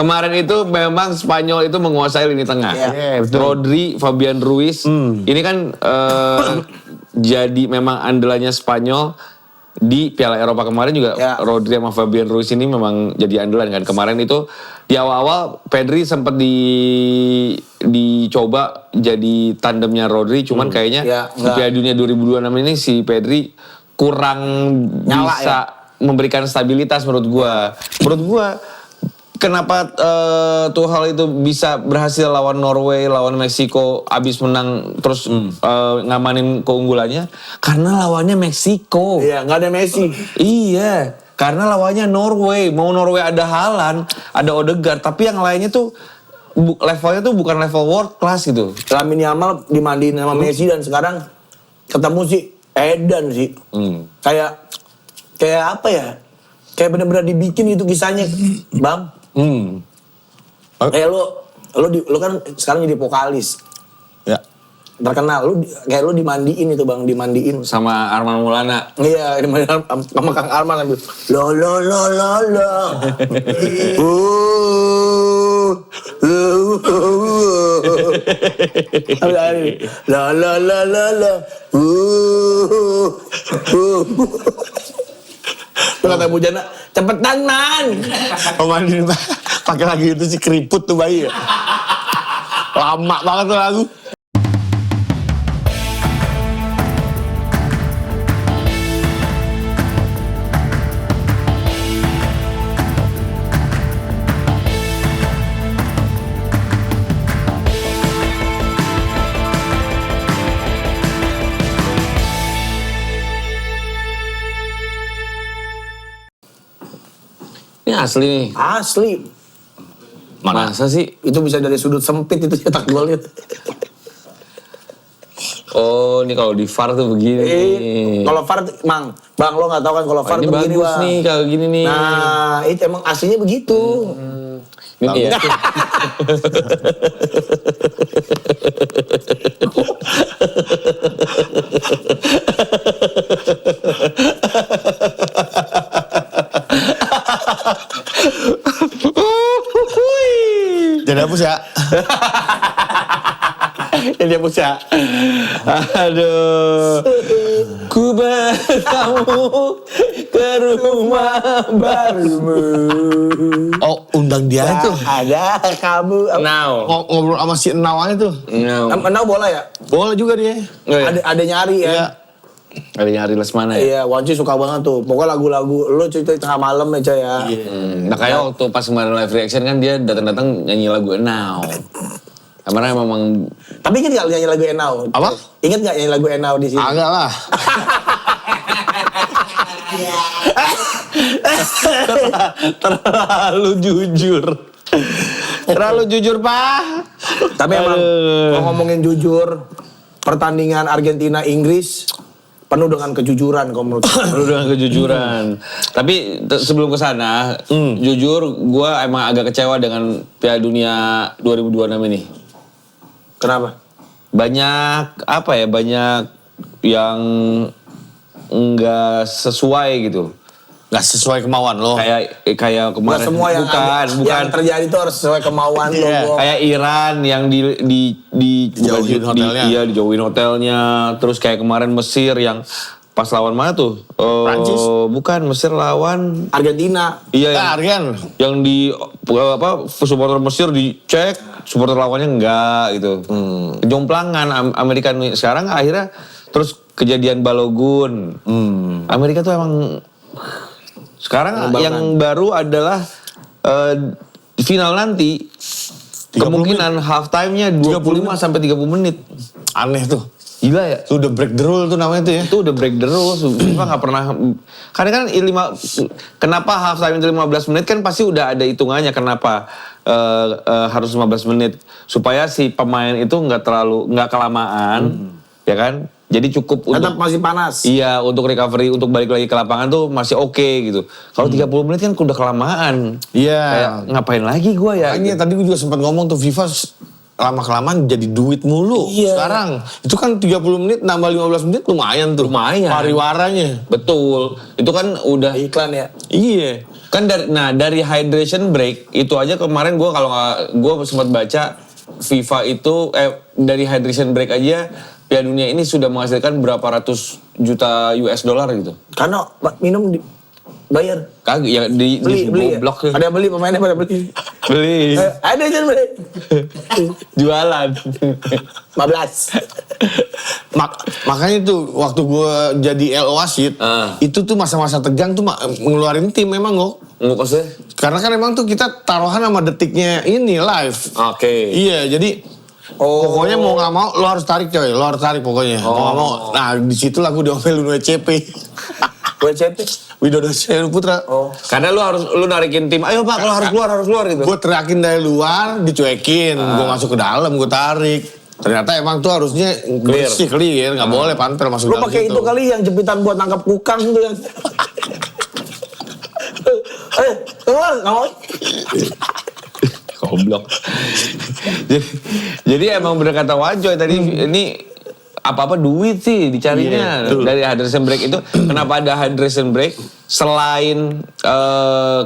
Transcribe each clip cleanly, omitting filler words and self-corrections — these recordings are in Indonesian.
Kemarin itu memang Spanyol itu menguasai lini tengah. Rodri, Fabian Ruiz. Ini kan jadi memang andalannya Spanyol di Piala Eropa kemarin juga. Rodri sama Fabian Ruiz ini memang jadi andalan kan. Kemarin itu di awal-awal Pedri sempat dicoba jadi tandemnya Rodri, cuman kayaknya di Piala Dunia 2026 ini si Pedri kurang bisa memberikan stabilitas menurut gua. Menurut gua kenapa Tuchel itu bisa berhasil lawan Norway, lawan Meksiko, abis menang terus ngamanin keunggulannya? Karena lawannya Meksiko. Iya, nggak ada Messi. Iya, karena lawannya Norway. Mau Norway ada Haaland, ada Odegaard, tapi yang lainnya tuh levelnya tuh bukan level world class gitu. Lamine Yamal dimandiin sama Messi dan sekarang ketemu si Edan sih. Kayak apa ya? Kayak benar-benar dibikin gitu kisahnya, Bang. Kayak lo kan sekarang jadi vokalis. Ya. Terkenal, lu dimandiin itu Bang, dimandiin Sama Arman Maulana. Iya, dimandiin sama Kang Arman ambil. Lo. Lu kata Bujana, cepetan man. Pemain pakai lagu itu sih keriput tuh bayi ya. Lama banget tuh lagu. Ini asli nih. Asli. Masa sih? Itu bisa dari sudut sempit itu cetak golnya. Oh, ini kalau di VAR tuh begini. Kalau VAR, Bang, lo nggak tahu kan kalau VAR ini tuh begini, bagus Bang. nih kalau gini nih. Nah, itu emang aslinya begitu. Ini ya. Jadi hapus ya. Jadi hapus ya. Aduh. Ku bertamu ke rumah barumu. Oh, undang dia itu. Ada kamu. Now. Ngobrol sama si Enawannya tuh. Enau bola ya? Bola juga dia. Ada nyari ya? Iya. Ada nyari Lesmana ya? Iya, Wanci suka banget tuh. Pokoknya lagu-lagu lo cerita tengah malam aja ya. Nah kayak waktu pas kemarin live reaction kan dia datang-datang nyanyi lagu Now. Karena memang. Tapi inget gak nyanyi lagu Enau? Apa? Inget gak nyanyi lagu Enau di sini? Agak lah. Terlalu jujur. Terlalu jujur, Pak. Tapi emang kalau ngomongin jujur, pertandingan Argentina-Inggris penuh dengan kejujuran kalau menurut saya. Penuh dengan kejujuran. Tapi sebelum ke sana, jujur gue emang agak kecewa dengan Piala Dunia 2026 ini. Kenapa? Banyak apa ya? Banyak yang nggak sesuai gitu. Nggak sesuai kemauan lo. Kayak kemarin. Nggak semua yang terjadi itu harus sesuai kemauan lo. Kayak Iran yang dijauhin hotelnya. Iya, dijauhin hotelnya. Terus kayak kemarin Mesir yang pas lawan mana tuh? Prancis? Bukan, Mesir lawan Argentina. Iya, Argen. yang di supporter Mesir dicek, supporter lawannya enggak gitu. Jomplangan Amerika sekarang akhirnya terus kejadian Balogun. Amerika tuh emang sekarang yang baru adalah final nanti kemungkinan half time-nya 25 sampai 30 menit. Aneh tuh. Gila ya? Itu udah break the rule tuh namanya tuh ya. Itu udah break the rules. FIFA nggak pernah. Karena kan kenapa half time itu 15 menit kan pasti udah ada hitungannya kenapa harus 15 menit supaya si pemain itu nggak kelamaan, ya kan? Jadi cukup tetap masih panas. Iya, untuk recovery, untuk balik lagi ke lapangan tuh masih oke gitu. Kalau 30 menit kan udah kelamaan. Iya. Kayak ngapain lagi gue ya? Makanya tadi gue juga sempat ngomong tuh FIFA lama-kelamaan jadi duit mulu. Iya. Sekarang itu kan 30 menit nambah 15 menit lumayan tuh. Lumayan. Pariwaranya. Betul. Itu kan udah Iklan ya. Iya. Kan dari hydration break itu aja kemarin gue sempat baca FIFA itu dari hydration break aja Piala Dunia ini sudah menghasilkan berapa ratus juta US dollar gitu. Karena minum bayar. Kagak ya di Beli ya? blok ya. Ada yang beli pemainnya pada beli. Beli. Ada yang beli. Jualan. 15. Makanya tuh waktu gue jadi LO wasit, itu tuh masa-masa tegang tuh ngeluarin tim memang kok. Maksudnya? Karena kan emang tuh kita taruhan sama detiknya ini live. Oke. Iya, jadi pokoknya mau nggak mau lo harus tarik coy, lo harus tarik pokoknya. Mau nggak mau. Nah disitulah gue diomelin WCP. WCP? Widodo Syahrul Putra. Karena lu narikin tim, ayo Pak kalau harus keluar gitu. Gue teriakin dari luar, dicuekin. Gue masuk ke dalam, gue tarik. Ternyata emang tuh harusnya bersih, clear. Nggak boleh panpel masuk Lu dalam pakai situ. itu kali yang jepitan buat nangkap kukang tuh yang. Keluar, nggak mau. Goblok. jadi emang bener kata Wajoy tadi ini apa-apa duit sih dicarinya dari hydration break itu. Kenapa ada hydration break selain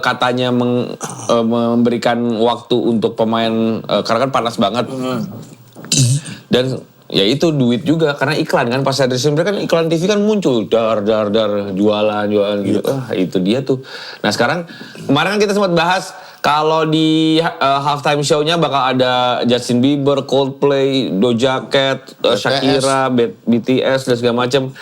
katanya memberikan waktu untuk pemain karena kan panas banget. Dan ya itu duit juga karena iklan kan pas hydration break kan iklan TV kan muncul dar jualan gitu. Itu dia tuh. Nah sekarang kemarin kan kita sempat bahas kalau di halftime show-nya bakal ada Justin Bieber, Coldplay, Doja Cat, Shakira, BTS dan segala macam.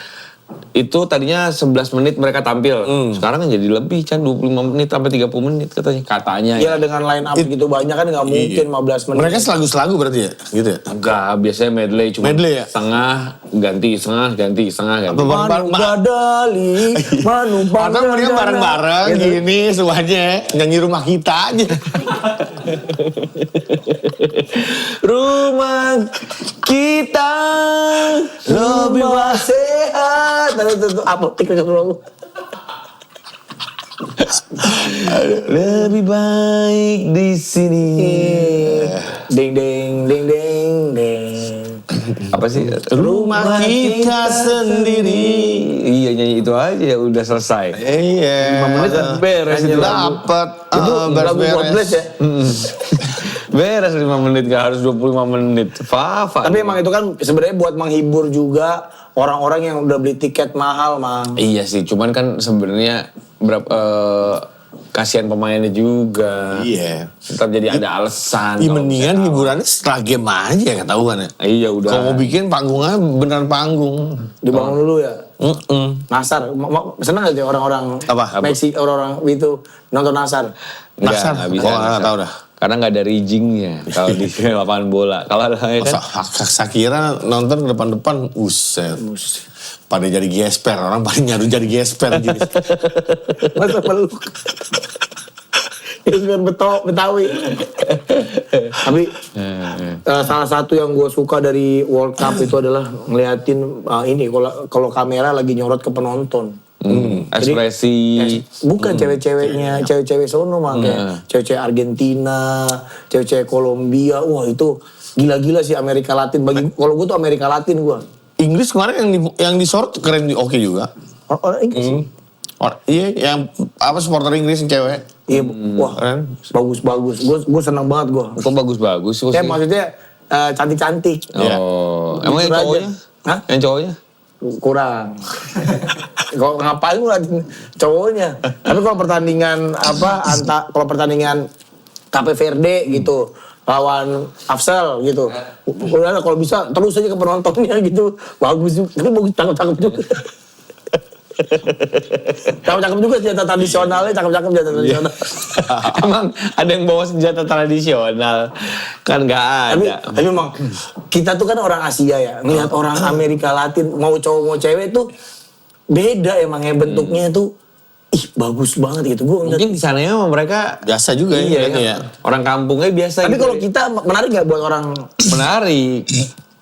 Itu tadinya 11 menit mereka tampil. Sekarang kan jadi lebih kan 25 menit sampai 30 menit katanya. Iya dengan line up gitu banyak kan nggak mungkin 15 menit. Mereka selagu-selagu berarti ya? Gitu ya? Enggak, biasanya medley cuma Medley ya? setengah ganti. Manu badali, manu Atau mendingan bareng-bareng gini semuanya nyanyi rumah kita aja. Rumah kita lebih sehat. Apotek dulu. lebih baik di sini. Ding ding ding ding ding. Apa sih? Rumah kita sendiri. Iya nyanyi itu aja udah selesai. Iya. 5 menit kan beres itu. Dapat. Itu lagu God Bless ya. Beres 5 menit gak harus 25 menit. Fafa. Tapi emang itu kan sebenarnya buat menghibur juga orang-orang yang udah beli tiket mahal, Mang. Iya sih, cuman kan sebenarnya kasihan pemainnya juga. Iya. Tetap jadi ada alasan. Iya kalau mendingan misalnya- hiburannya setelah game aja ya ketahuan ya. Iya udah. Kalau mau bikin panggungnya beneran panggung. Dibangun dulu ya. Nasar, seneng gak sih orang-orang Apa? Messi, orang-orang itu nonton Nasar? Nasar? Nggak bisa. Oh, nggak tahu dah. Karena nggak ada riggingnya kalau di lapangan bola. Kalau ada kan, Sakira nonton ke depan-depan, uset. Pada jadi gesper, orang paling nyadu jadi gesper. Masa peluk. Gesper Betawi. Tapi salah satu yang gue suka dari World Cup itu adalah ngeliatin ini kalau kamera lagi nyorot ke penonton. ekspresi. Bukan cewek-ceweknya, cewek-cewek sono mah kayak cewek-cewek Argentina, cewek-cewek Kolombia. Wah itu gila-gila sih Amerika Latin. Kalau gue tuh Amerika Latin gue. Inggris kemarin yang disorot keren oke juga. Orang Inggris. Iya, yang apa supporter Inggris yang cewek. Iya, wah Keren. bagus-bagus. Gue seneng banget gue. Kok bagus-bagus sih? Ya maksudnya cantik-cantik. Oh, emang yang Jujur aja. cowoknya? Hah? Yang cowoknya? Kurang. Kok ngapain lu ngeliatin cowoknya? Tapi kalau pertandingan kalau pertandingan Cape Verde gitu lawan Afsel gitu. Udah kalau bisa terus aja ke penontonnya gitu. Bagus juga. Tapi bagus cakep-cakep juga. Cakep-cakep juga senjata tradisionalnya, cakep-cakep senjata tradisional. Emang ada yang bawa senjata tradisional? Kan nggak ada. Tapi memang kita tuh kan orang Asia ya, ngeliat orang Amerika Latin mau cowok mau cewek tuh beda emangnya bentuknya tuh, ih bagus banget gitu. Gue Mungkin di sana emang mereka Biasa juga iya, ya. orang kampungnya biasa. tapi gitu. kalau kita menarik nggak buat orang menarik,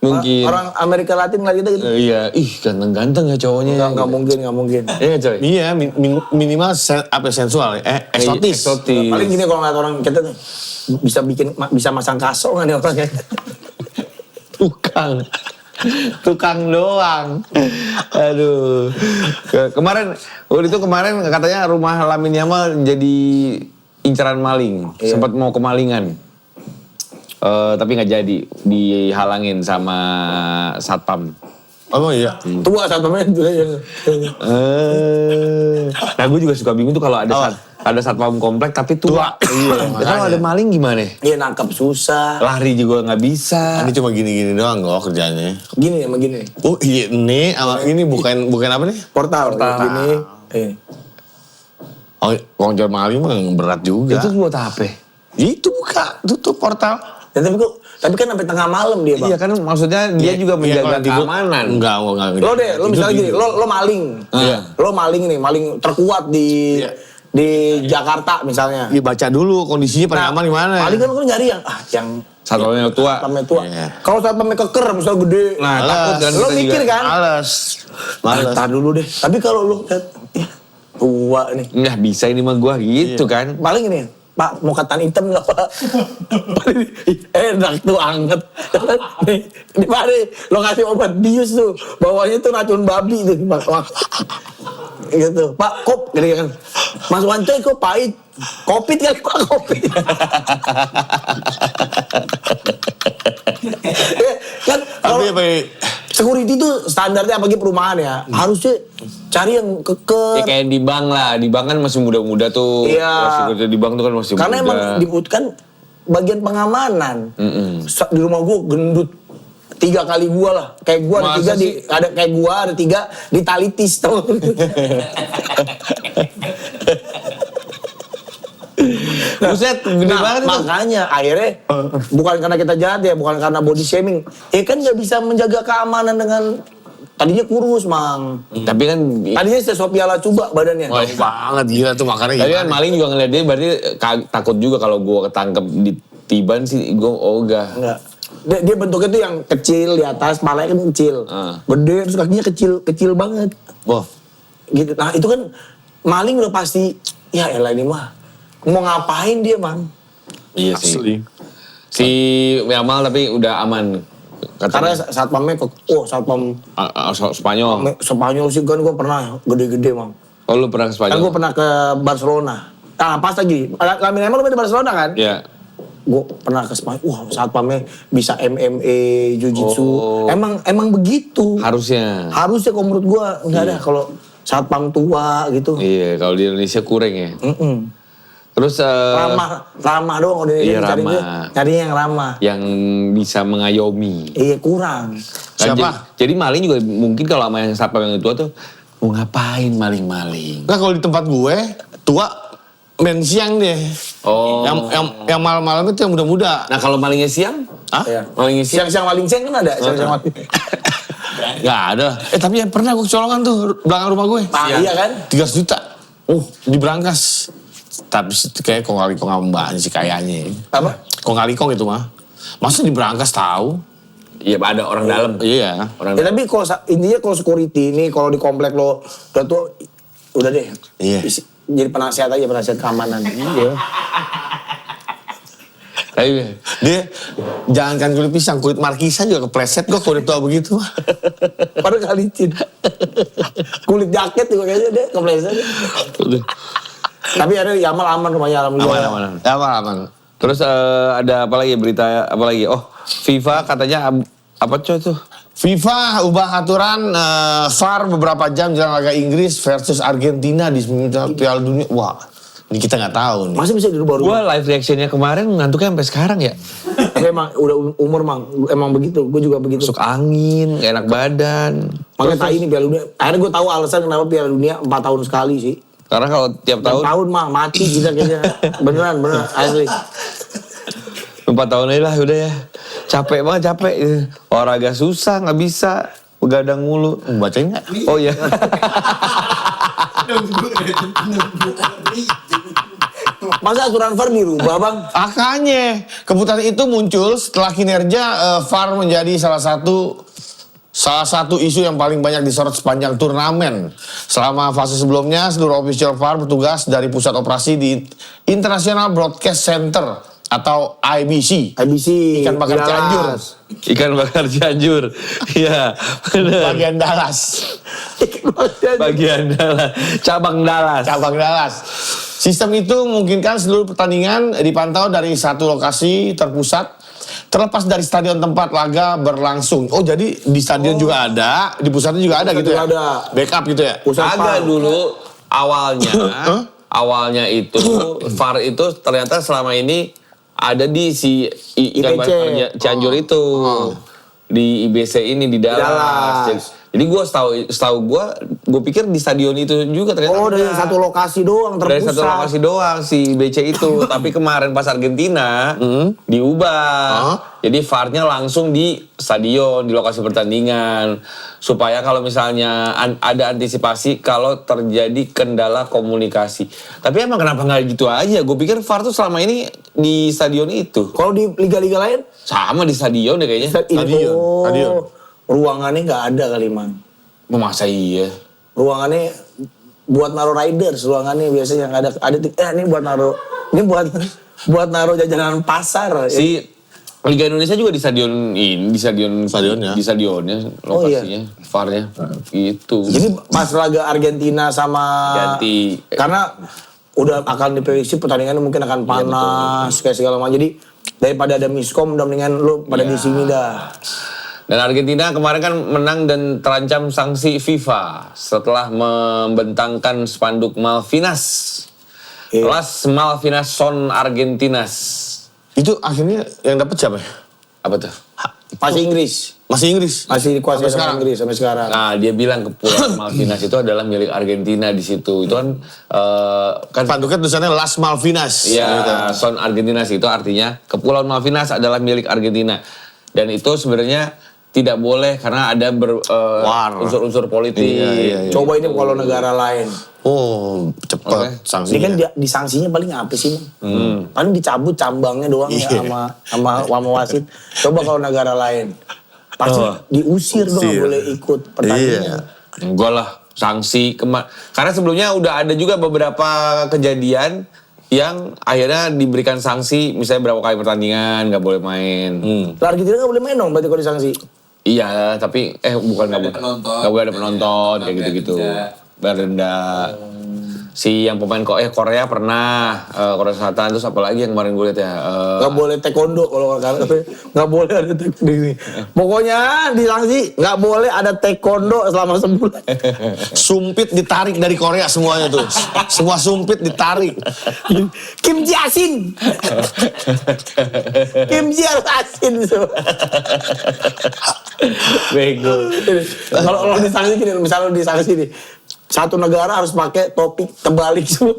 mungkin. orang Amerika Latin ngeliat kita gitu? Iya, ih ganteng-ganteng ya cowoknya. Nggak mungkin. Iya coy. Iya, minimal sensual, eksotis. Eksotis. Paling gini kalau ngeliat orang kita tuh bisa masang kaso nggak nih orangnya? Tukang. Tukang doang. Aduh. Kemarin katanya rumah Lamine Yamal jadi incaran maling. Sempat mau kemalingan. Tapi nggak jadi, dihalangin sama satpam. Oh iya. Tua satpamnya itu aja. Nah gue juga suka bingung tuh kalau ada satpam komplek tapi tua. Iya, Kalau ada maling gimana? Iya nangkap susah. Lari juga nggak bisa. Ini cuma gini-gini doang kok kerjanya. Gini sama gini. Oh iya, ini bukan apa nih? Portal. Gini. Oh, wong jual maling mah berat juga. Itu buat apa? Itu buka, tutup portal. Ya, tapi kan sampai tengah malam dia, Bang. Iya kan maksudnya dia juga menjaga keamanan. Enggak. Lo deh, lo misalnya gini, lo maling. Iya. Lo maling nih, maling terkuat di Jakarta misalnya. Dibaca dulu kondisinya paling aman di mana. Maling kan nyari yang Satpamnya tua. satpamnya tua. Iya. Kalau satpamnya keker misalnya gede. Nah, takut kan lo kita mikir juga. kan? Males. Ntar dulu deh. Tapi kalau lo lihat tua nih. Nggak bisa ini mah gua gitu kan. Paling ini, Pak, mau ketan hitam nggak Pak? Enak tuh, anget. Nih, di mana lo ngasih obat bius tuh, bawahnya tuh racun babi tuh. Wah. Gitu, Pak, kop, gitu kan. Mas Wancoy kok pahit? Kopit kali Pak, kopit. Kan kalau security itu standarnya apalagi perumahan ya, harusnya cari yang keker. Ya kayak di bank lah, di bank kan masih muda-muda tuh. Iya. Masih kerja di bank tuh kan masih Karena muda. emang dibutuhkan bagian pengamanan. Di rumah gua gendut 3 kali gua lah. Kayak gua ada Masa 3 ada kayak gua ada 3 di talitis tau. Buset, gede banget itu. Makanya akhirnya bukan karena kita jahat ya, bukan karena body shaming. Kan nggak bisa menjaga keamanan dengan tadinya kurus, Mang. Tapi kan Tadinya sesuap piala cuba badannya. Wah, banget gila tuh makannya tadi kan gimana. maling juga ngeliat dia berarti takut juga kalau gua ketangkep di tiban sih gua ogah. Enggak. Dia bentuknya tuh yang kecil di atas, palanya kan kecil. Gede, terus kakinya kecil banget. Wah, Gitu. Nah itu kan maling udah pasti, ya elah ini mah. Mau ngapain dia, Mang? Iya sih. asli. Si Yamal tapi udah aman. Karena Katanya. satpamnya, satpam Spanyol. Spanyol sih kan gue pernah gede-gede, Mang. Oh lu pernah ke Kan Spanyol? gue pernah ke Barcelona. Nah pas lagi, Lamine Yamal lu main di Barcelona kan? Iya. Gue pernah ke Spanyol, satpamnya bisa MMA, Jiu-Jitsu. Emang begitu. Harusnya. Harusnya kalau menurut gue, enggak ada kalau satpam tua gitu. Iya, kalau di Indonesia kurang ya. Terus Ramah doang kalau di Iya, Indonesia ramah. carinya yang ramah. yang bisa mengayomi. Iya kurang. Nah, Siapa? Jadi maling juga mungkin kalau sama yang satpam yang tua tuh mau ngapain maling-maling. Nah kalau di tempat gue tua main siang deh. Oh. Yang malam-malam itu yang muda-muda. Nah kalau malingnya siang? Hah? Iya. Malingnya siang? Siang-siang maling siang kan ada. Siang-siang maling. Gak ada. Tapi yang pernah gue kecolongan tuh belakang rumah gue. Iya kan? 300 juta. Di Brankas. Tapi itu kayak kong-kali-kong ambaan sih kayaknya. Apa? Kong-kali-kong itu mah. Masa di Brankas tahu? Iya ada orang dalam. Iya. Orang Ya tapi kalau intinya kalau security ini kalau di komplek lo udah tuh udah deh. Iya. Jadi penasihat aja, penasihat keamanan. Iya. Tapi Dia jangankan kulit pisang, kulit markisa juga kepleset kok kulit tua begitu. Padahal licin. Kulit jaket juga kayaknya deh kepleset. Tapi ada Yamal aman rumahnya alhamdulillah. Aman. terus ada apa lagi berita apa lagi? Oh FIFA katanya apa coy tuh? FIFA ubah aturan VAR beberapa jam jelang laga Inggris versus Argentina di Piala Dunia. Wah, ini kita nggak tahu nih. Masih bisa dirubah-rubah. Gua live reactionnya kemarin ngantuknya sampai sekarang ya. Tapi emang udah umur Mang, emang begitu. Gue juga begitu. Masuk angin, gak enak badan. Makanya tai ini Piala Dunia. Akhirnya gue tahu alasan kenapa Piala Dunia 4 tahun sekali sih. Karena kalau tiap tahun 4 tahun mah mati kita kayaknya. Beneran asli. 4 tahun aja lah udah ya. Capek banget olahraga susah nggak bisa begadang mulu. Bacain nggak? Oh iya. Masa aturan VAR dirubah Bang? Makanya keputusan itu muncul setelah kinerja VAR menjadi salah satu isu yang paling banyak disorot sepanjang turnamen. Selama fase sebelumnya, seluruh official VAR bertugas dari pusat operasi di International Broadcast Center atau IBC. IBC. Ikan bakar Dallas. Cianjur. Ikan bakar Cianjur. Iya, benar. Bagian Dallas. Bagian Dallas. Cabang Dallas. Cabang Dallas. Sistem itu memungkinkan seluruh pertandingan dipantau dari satu lokasi terpusat, terlepas dari stadion tempat laga berlangsung. Oh, jadi di stadion juga ada, di pusatnya juga ada Pusat gitu juga ya? ada. Backup gitu ya? Pusat Agak PAM. dulu awalnya itu VAR itu ternyata selama ini ada di si ikan IBC. bakar Cianjur itu. Di IBC ini di Dallas. Dallas. Jadi gue setahu gue pikir di stadion itu juga ternyata. Oh, dari enggak. satu lokasi doang Dari terpusat. satu lokasi doang si IBC itu. Tapi kemarin pas Argentina diubah. Jadi VAR-nya langsung di stadion, di lokasi pertandingan. Supaya kalau misalnya ada antisipasi kalau terjadi kendala komunikasi. Tapi emang kenapa nggak gitu aja? Gue pikir VAR tuh selama ini di stadion itu. Kalau di liga-liga lain? Sama di stadion deh kayaknya. Stadion, Oh, stadion. ruangannya nggak ada kali, Man. Masa iya? Ruangannya buat naruh riders, ruangannya biasanya nggak ada ini buat naruh buat naruh jajanan pasar. Si Liga Indonesia juga di stadion ini, Stadionnya. di stadionnya Oh, iya. lokasinya, VAR-nya gitu. Jadi pas laga Argentina sama Ganti. karena udah akan diprediksi pertandingan mungkin akan panas kayak segala macam. Jadi daripada ada miskom, udah mendingan lu pada di sini dah. Dan Argentina kemarin kan menang dan terancam sanksi FIFA setelah membentangkan spanduk Malvinas. Iya. Las Malvinas son Argentinas. Itu akhirnya yang dapat siapa ya? Apa tuh? Masih Inggris, Masih Inggris? masih dikuasai Sampai sama sekarang? Inggris sampai sekarang. Nah, dia bilang Kepulauan Malvinas itu adalah milik Argentina di situ. Itu kan Panduknya tulisannya Las Malvinas. ya Gitu. son Argentinas itu artinya Kepulauan Malvinas adalah milik Argentina. Dan itu sebenarnya tidak boleh karena ada War. unsur-unsur politik. Iya. Coba ini kalau negara lain. Oh, cepet Oke. Ini sanksinya. kan disanksinya paling apa sih? Man? Paling dicabut cambangnya doang ya Iya. sama wasit. Coba kalau negara lain. Pasti diusir dong, nggak boleh ikut pertandingan. Iya. Enggak lah, sanksi karena sebelumnya udah ada juga beberapa kejadian yang akhirnya diberikan sanksi, misalnya berapa kali pertandingan nggak boleh main. Lah Argentina nggak boleh main dong berarti kalau disanksi. Iya, tapi bukan nggak boleh. penonton. Nggak boleh ada penonton kayak Bayar gitu-gitu. denda. Bayar denda. Si yang pemain Korea pernah Korea Selatan, terus apalagi yang kemarin gue lihat ya. Nggak boleh taekwondo kalau nggak boleh ada taekwondo di sini. Pokoknya disanksi nggak boleh ada taekwondo selama sebulan. Sumpit ditarik dari Korea semuanya tuh. Semua sumpit ditarik. Kim Ji Asin. Kim Ji Asin. Bego. Kalau disanksi gini, misalnya disanksi nih, satu negara harus pakai topi terbalik semua.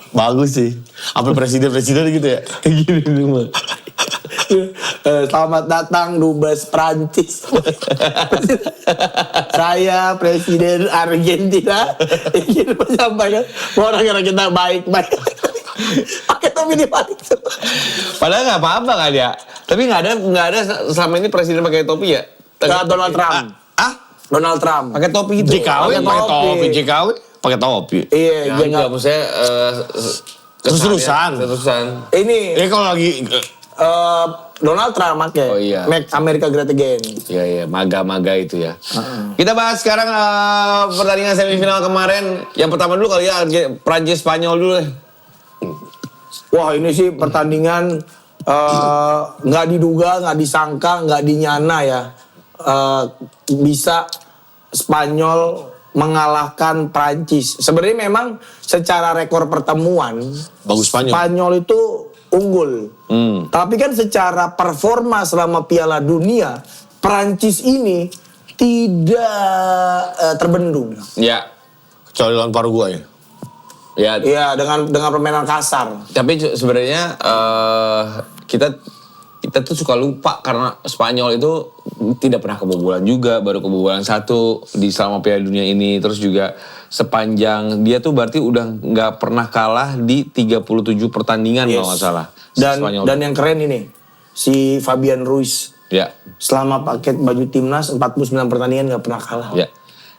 Bagus sih. Apa presiden-presiden gitu ya? Gini semua. Selamat datang Dubes Prancis. Saya Presiden Argentina ingin menyampaikan bahwa negara kita baik-baik. Pakai topi dibalik semua. Padahal nggak apa-apa kan ya. Tapi nggak ada selama ini presiden pakai topi ya. Kayak Donald Trump. Donald Trump. Pakai topi gitu. JKW pakai topi. JKW pakai topi. Iya, Ya, dia enggak, maksudnya Terus-terusan. Terus-terusan. ini Ini kalau lagi Donald Trump pakai. Oh, iya. Make America Great Again. Iya, maga-maga itu ya. Kita bahas sekarang pertandingan semifinal kemarin. Yang pertama dulu kali ya, Prancis Spanyol dulu deh. Wah, ini sih pertandingan nggak diduga, nggak disangka, nggak dinyana ya. Bisa Spanyol mengalahkan Prancis. Sebenarnya memang secara rekor pertemuan Bagus Spanyol. Spanyol itu unggul. Tapi kan secara performa selama Piala Dunia Prancis ini tidak terbendung. Ya. kecuali lawan Paraguay. Ya, Iya, dengan permainan kasar. tapi sebenarnya kita tuh suka lupa karena Spanyol itu tidak pernah kebobolan juga, baru kebobolan 1 di selama Piala Dunia ini. Terus juga sepanjang dia tuh berarti udah nggak pernah kalah di 37 pertandingan kalau nggak salah. Spanyol. Dan yang keren ini si Fabian Ruiz Ya, selama paket baju timnas 49 pertandingan nggak pernah kalah. ya.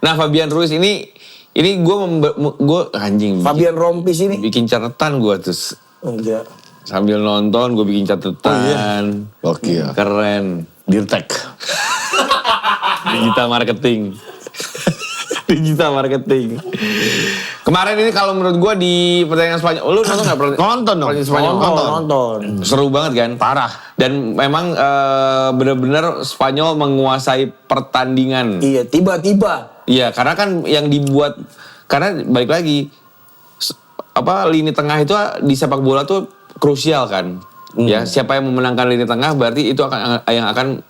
Nah, Fabian Ruiz ini gue anjing Fabian Rompis ini bikin catatan gue terus. enggak. Sambil nonton gue bikin catatan. Oke ya. Keren. Dirtek. Digital marketing. Digital marketing. Kemarin ini kalau menurut gue di pertandingan Spanyol, lu nonton nggak? Nonton dong. Pertandingan Spanyol? Nonton. Seru banget kan? Parah. Dan memang benar-benar Spanyol menguasai pertandingan. Iya, tiba-tiba. Iya, karena kan yang dibuat, karena balik lagi, lini tengah itu di sepak bola tuh krusial kan. Ya, siapa yang memenangkan lini tengah berarti itu yang akan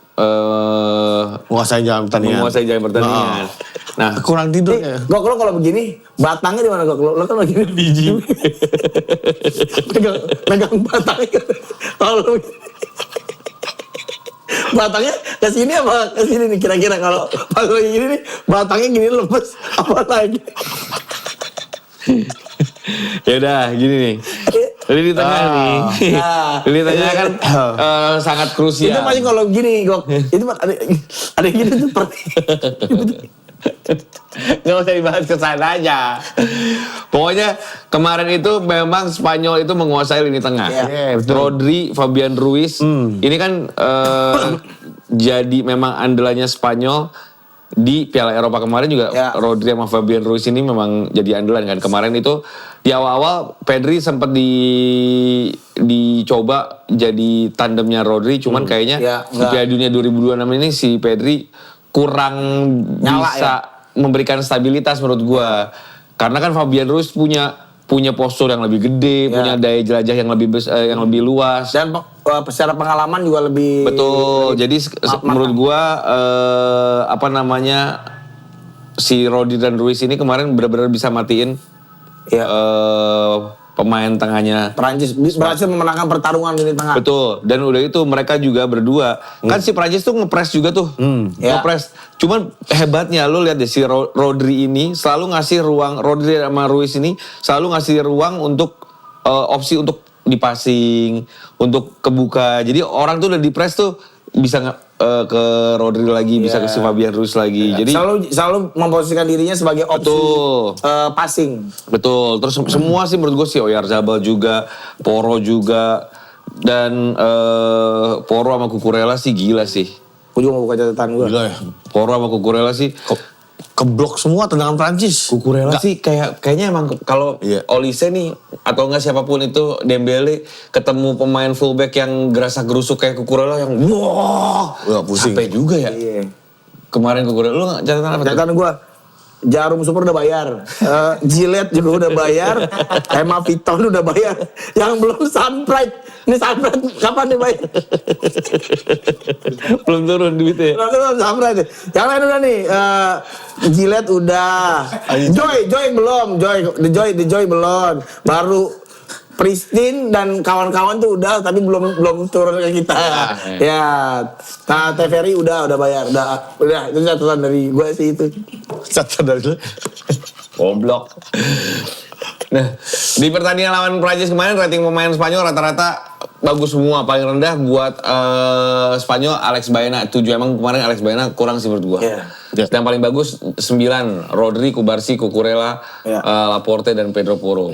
Menguasai jalan pertandingan. menguasai jalan pertandingan. Nah, Kurang tidur ya. Gok, lo kalau begini, batangnya di mana Gok? Lo kan lagi biji. Pegang batangnya. Kalau lo batangnya ke sini apa ke sini nih kira-kira kalau pas lagi gini nih batangnya gini lemes apa lagi? ya udah gini nih. Lini tengah nih. Nah. Lini tengah kan sangat krusial. Itu pasti kalau gini Gok. Itu ada yang gini tuh seperti Gak usah dibahas ke sana aja. Pokoknya kemarin itu memang Spanyol itu menguasai lini tengah. Iya, Rodri, Fabian Ruiz. Ini kan jadi memang andalannya Spanyol di Piala Eropa kemarin juga. Ya. Rodri sama Fabian Ruiz ini memang jadi andalan kan. Kemarin itu di awal-awal Pedri sempat dicoba jadi tandemnya Rodri. Cuman kayaknya Ya, di Piala Dunia 2026 ini si Pedri kurang Nyala, bisa memberikan stabilitas menurut gua. Karena kan Fabian Ruiz punya postur yang lebih gede, punya daya jelajah yang lebih yang lebih luas. dan secara pengalaman juga lebih Betul. Jadi menurut gua si Rodri dan Ruiz ini kemarin benar-benar bisa matiin ya, pemain tengahnya. Perancis berhasil memenangkan pertarungan lini tengah. Betul. Dan udah itu mereka juga berdua. Kan si Prancis tuh ngepres juga tuh. Ya. Ngepres. Cuman hebatnya lu lihat deh si Rodri ini selalu ngasih ruang, Rodri sama Ruiz ini selalu ngasih ruang untuk opsi untuk dipasing, untuk kebuka. Jadi orang tuh udah dipres tuh bisa ke Rodri lagi, bisa ke si Fabian Ruiz lagi. Jadi selalu memposisikan dirinya sebagai opsi passing. betul. Terus semua sih menurut gue sih Oyarzabal juga, Porro juga, dan Porro sama Cucurella sih gila sih. Gue juga mau buka catatan gue. Gila ya. Porro sama Cucurella sih. Keblok semua tendangan Prancis. Cucurella sih kayaknya emang kalau Iya. Olise nih atau enggak siapapun itu Dembele ketemu pemain fullback yang gerasak gerusuk kayak Cucurella yang wah pusing. capek juga ya. Iya. Kemarin Cucurella lu catatan apa? Catatan gue, Jarum Super udah bayar, Gillette juga udah bayar, Emma Vuitton udah bayar, yang belum Sunbright. Ini Sunbright kapan nih bayar? Belum turun duitnya. Belum Sunbright. Yang lain udah nih, Gillette udah, Joy belum, The Joy belum, baru Pristine dan kawan-kawan tuh udah, tapi belum turun ke kita. Ya, nah TVRI udah bayar, udah itu catatan dari gue sih itu. Catatan dari lu. Goblok. Nah, di pertandingan lawan Prancis kemarin rating pemain Spanyol rata-rata bagus semua. Paling rendah buat Spanyol Alex Baena 7. Emang kemarin Alex Baena kurang sih menurut gua. Iya. Dan paling bagus 9. Rodri, Cubarsí, Cucurella, Laporte dan Pedro Porro.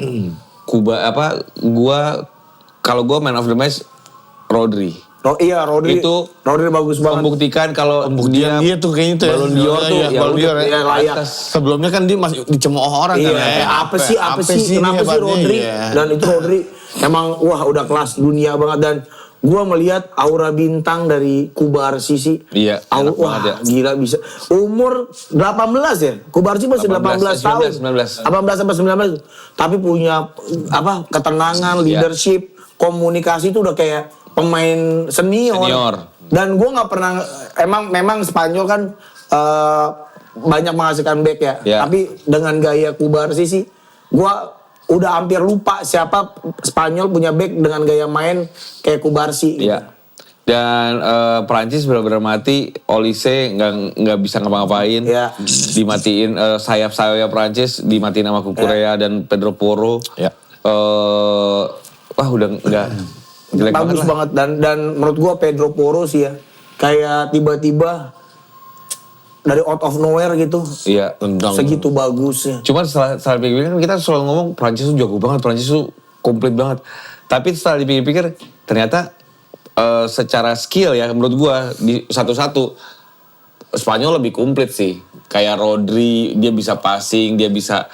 Kalau gua man of the match Rodri. Iya, Rodri bagus banget. Membuktikan kalau dia tuh kayaknya tuh. Ballon d'Or tuh ya, ya Ballon d'Or udah, ya. layak. Sebelumnya kan dia masih dicemooh orang Iya, kan. apa sih? Kenapa sih Rodri? Iya. Dan itu Rodri emang udah kelas dunia banget, dan gua melihat aura bintang dari Cubarsí sih. Iya, enak banget ya. Gila bisa. Umur 18 ya? Cubarsí masih 18 tahun. 18 sampai 19. Tapi punya ketenangan, leadership, komunikasi itu udah kayak pemain senior. Dan gue nggak pernah, memang Spanyol kan banyak menghasilkan back ya. Tapi dengan gaya Cubarsí sih, gue udah hampir lupa siapa Spanyol punya back dengan gaya main kayak Cubarsí. Iya. Dan Prancis benar-benar mati. Olise nggak bisa ngapa-ngapain. Iya. Dimatiin sayap-sayap Prancis, dimatiin sama Cucurella dan Pedro Porro. Iya. Wah udah nggak jelek Bagus banget. Dan menurut gua Pedro Porro sih ya, kayak tiba-tiba dari out of nowhere gitu. Iya. Segitu bagusnya. Cuman setelah pikir kan kita selalu ngomong Prancis tuh jago banget, Prancis tuh komplit banget. Tapi setelah dipikir-pikir ternyata secara skill ya menurut gua di satu-satu Spanyol lebih komplit sih. Kayak Rodri dia bisa passing, dia bisa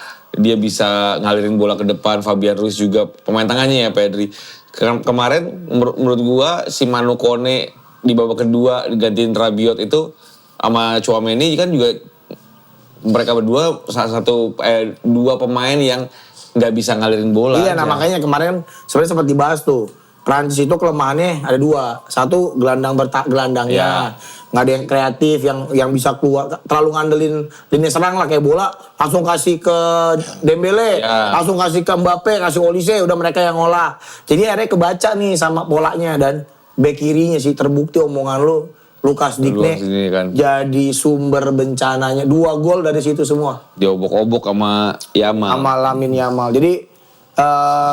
ngalirin bola ke depan. Fabian Ruiz juga pemain tengahnya ya Pedri. Kemarin menurut gua si Manu Kone di babak kedua digantiin Rabiot itu sama Tchouaméni kan juga mereka berdua dua pemain yang nggak bisa ngalirin bola. Iya, nah makanya kemarin sebenarnya sempat dibahas tuh. Prancis itu kelemahannya ada dua. Satu gelandangnya. Nggak ada yang kreatif, yang bisa keluar. Terlalu ngandelin lini serang lah kayak bola. Langsung kasih ke Dembele. Langsung kasih ke Mbappe, kasih Olise. Udah mereka yang ngolah. Jadi akhirnya kebaca nih sama polanya. Dan bek kirinya sih terbukti omongan lu. Lukas Digne kan. jadi sumber bencananya. 2 gol dari situ semua. Diobok-obok sama Yamal. Sama Lamine Yamal. Jadi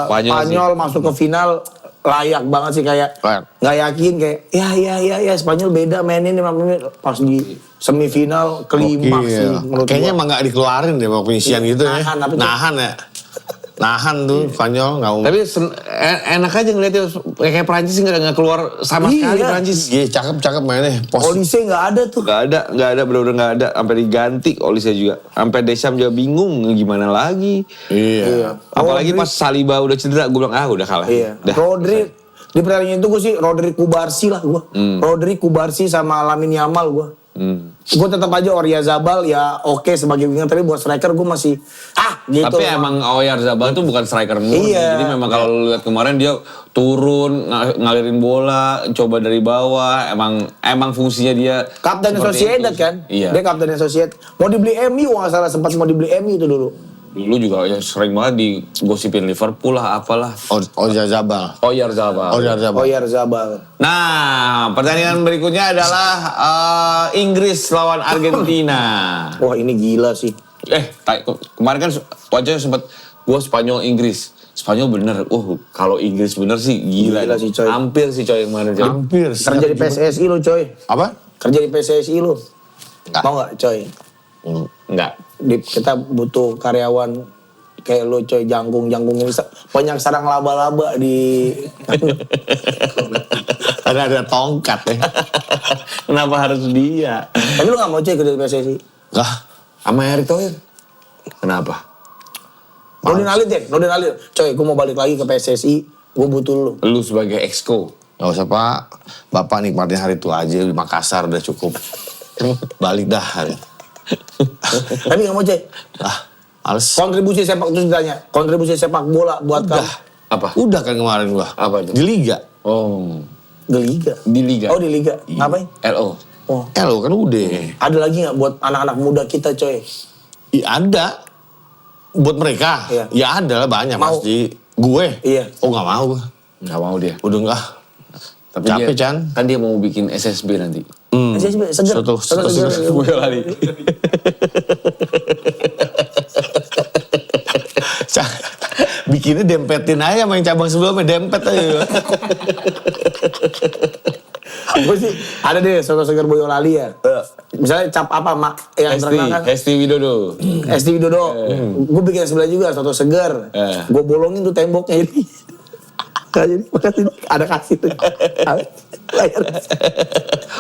Spanyol masuk ke final layak banget sih kayak nggak yakin kayak ya Spanyol beda mainin 5 menit pas di semifinal klimaks sih menurut Kayaknya gua. emang nggak dikeluarin deh mau penyisian gitu ya. Nahan Ya. Nahan tuh Spanyol nggak mau. Tapi enak aja ngeliatnya kayak Prancis nggak keluar sama sekali Prancis. Iya cakep mainnya. Olise nggak ada tuh. Nggak ada bener-bener nggak ada. Sampai diganti Olise juga. Sampai Deschamps juga bingung gimana lagi. Iya. Apalagi pas Saliba udah cedera, gue bilang udah kalah. Iya. Dah. Rodri di pertandingan itu gue sih Rodri Kubarsi lah gue. Rodri Kubarsi sama Lamine Yamal gue. Gue tetap aja Oyarzabal ya oke sebagai winger, tapi buat striker gue masih gitu. Tapi emang Oyarzabal tuh bukan striker murni. Iya. Jadi memang kalau lu lihat kemarin dia turun ngalirin bola, coba dari bawah. Emang fungsinya dia Kapten seperti Sociedad itu. kan? Iya. Dia kapten Sociedad. Mau dibeli MU nggak salah, sempat mau dibeli MU itu dulu. Dulu juga ya sering banget digosipin Liverpool lah apalah. Oyarzabal. Oyarzabal. Oyarzabal. Nah, pertandingan berikutnya adalah Inggris lawan Argentina. Wah ini gila sih. Kemarin kan wajahnya sempat gua Spanyol Inggris. Spanyol bener. Kalau Inggris bener sih gila. Gila sih, coy. Hampir sih coy kemarin. Coy. Hampir. Kerja di PSSI lo coy. Apa? Kerja di PSSI lo. Enggak. Mau nggak coy? Enggak. Kita butuh karyawan kayak lo coy, jangkung ini banyak sarang laba-laba di. Ada tongkat ya. Kenapa harus dia? Tapi lo nggak mau coy kerja di PSSI? Lah, Sama Erick Thohir. Kenapa? Nurdin Halid. Coy, gue mau balik lagi ke PSSI. Gue butuh lo. Lu sebagai exco. nggak usah Pak. Bapak nikmatin hari tua aja di Makassar udah cukup. Balik dah. Tapi nggak mau coy. Males. Kontribusi sepak terus ditanya. Kontribusi sepak bola buat kamu. Apa? Udah kan kemarin gua. Apa itu? Di Liga. Oh. Di Liga. Di Liga. Oh di Liga. Ngapain? LO. Oh. Lo kan udah. Ada lagi nggak buat anak-anak muda kita coy? Ada. Buat mereka. Iya. Ya ada lah banyak Mau. pasti. Gue. Iya. Oh nggak mau gua. Nggak mau dia. Udah nggak. Tapi Capek, dia, Chan. Kan dia mau bikin SSB nanti. Seger. Seger. Gue lari. Bikinnya dempetin aja main cabang sebelumnya dempet aja. Gue sih ada deh soto seger Boyolali ya. Misalnya cap apa mak yang terkenal kan? Hesti Widodo. SD Widodo. Gue bikin sebelah juga soto seger. Gue bolongin tuh temboknya jadi. Jadi ada kasih tuh. Bayar.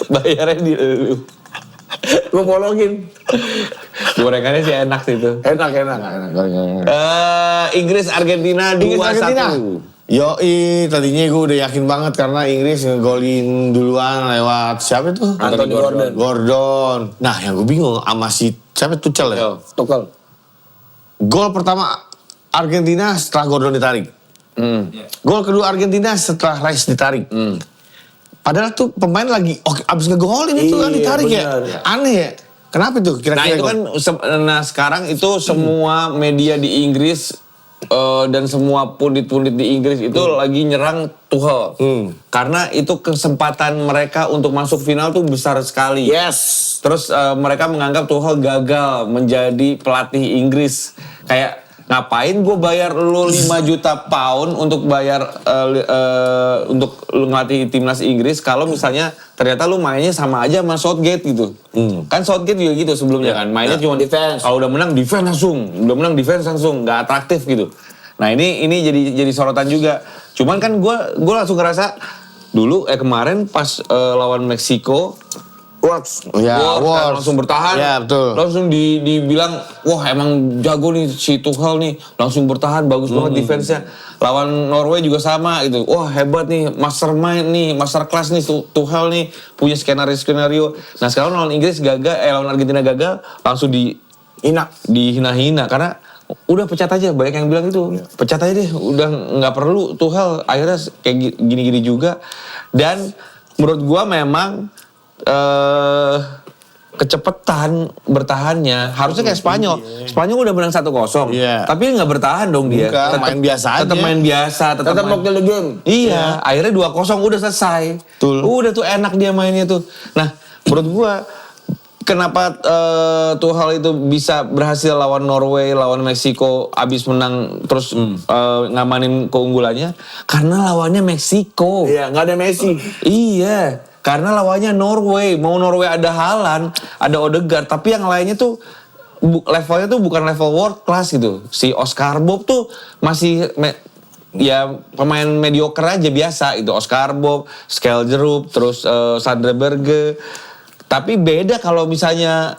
Bayarnya di lu. Gue bolongin. Gorengannya sih enak sih itu. Enak. Inggris Argentina 2-1. Yoi, tadinya gue udah yakin banget karena Inggris ngegolin duluan lewat siapa tuh? Anthony Gordon. Nah, yang gue bingung sama si siapa Tuchel ya? Tuchel. Gol pertama Argentina setelah Gordon ditarik. Gol kedua Argentina setelah Rice ditarik. Padahal tuh pemain lagi abis ngegolin itu kan ditarik bener. ya. Aneh ya. Kenapa tuh kira-kira? Nah itu kan, sekarang itu semua media di Inggris dan semua pundit-pundit di Inggris itu lagi nyerang Tuchel. Karena itu kesempatan mereka untuk masuk final tuh besar sekali. Yes. Terus mereka menganggap Tuchel gagal menjadi pelatih Inggris. Kayak ngapain gue bayar lu 5 juta pound untuk bayar untuk lu ngelatih timnas Inggris kalau misalnya ternyata lu mainnya sama aja sama Southgate gitu. Kan Southgate juga gitu sebelumnya kan. Mainnya cuma defense. Kalau udah menang defense langsung, nggak atraktif gitu. Nah ini jadi sorotan juga. Cuman kan gue langsung ngerasa dulu kemarin pas lawan Meksiko Works. Ya, Works, langsung bertahan. Ya, betul. Langsung dibilang, wah emang jago nih si Tuchel nih. Langsung bertahan, bagus banget defense-nya. Lawan Norway juga sama gitu. Wah hebat nih, mastermind nih, master class nih Tuchel nih. Punya skenario-skenario. Nah sekarang lawan Inggris gagal, lawan Argentina gagal. Langsung dihina-hina. Karena udah pecat aja, banyak yang bilang itu. Pecat aja deh, udah nggak perlu Tuchel. Akhirnya kayak gini-gini juga. Dan menurut gua memang kecepatan bertahannya harusnya kayak Spanyol. Spanyol udah menang 1-0. Iya. Tapi nggak bertahan dong dia. Bukan, main biasa aja. Tetap main biasa, Tetap main. mau kill the game. Iya, akhirnya 2-0 udah selesai. Betul. Udah tuh enak dia mainnya tuh. Nah, menurut gua kenapa Tuchel itu bisa berhasil lawan Norway, lawan Meksiko, abis menang terus ngamanin keunggulannya karena lawannya Meksiko. Iya, nggak ada Messi. Iya, karena lawannya Norway. Mau Norway ada Haaland, ada Odegaard, tapi yang lainnya tuh levelnya tuh bukan level world class gitu. Si Oscar Bob tuh masih ya pemain mediocre aja biasa itu. Oscar Bob, Skeljerup, terus Sandra Berge. Tapi beda kalau misalnya